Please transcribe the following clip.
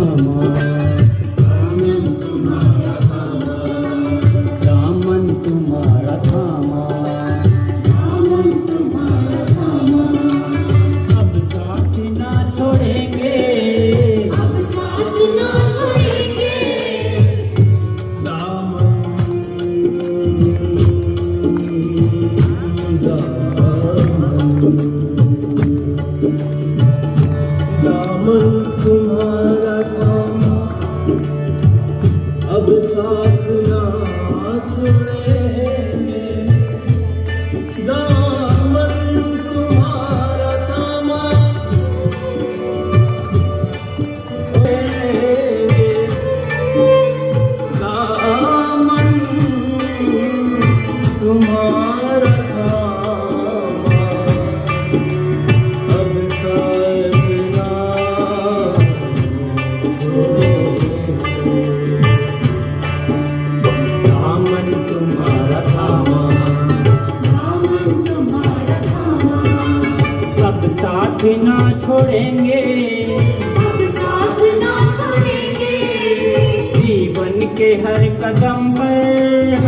दामन तुम्हारा थामा, अब साथ ना छोड़ेंगे, अब साथ ना छोड़ेंगे। दामन तुम्हारा थामा, अब साथ ना छोड़ेंगे। दामन तुम्हारा थामा, दामन तुम्हारा थामा, अब साथ ना दामन तुम्हारा थामा, दामन तुम्हारा थामा, अब साथ ना छोड़ेंगे, अब साथ ना छोड़ेंगे। जीवन के हर कदम पर,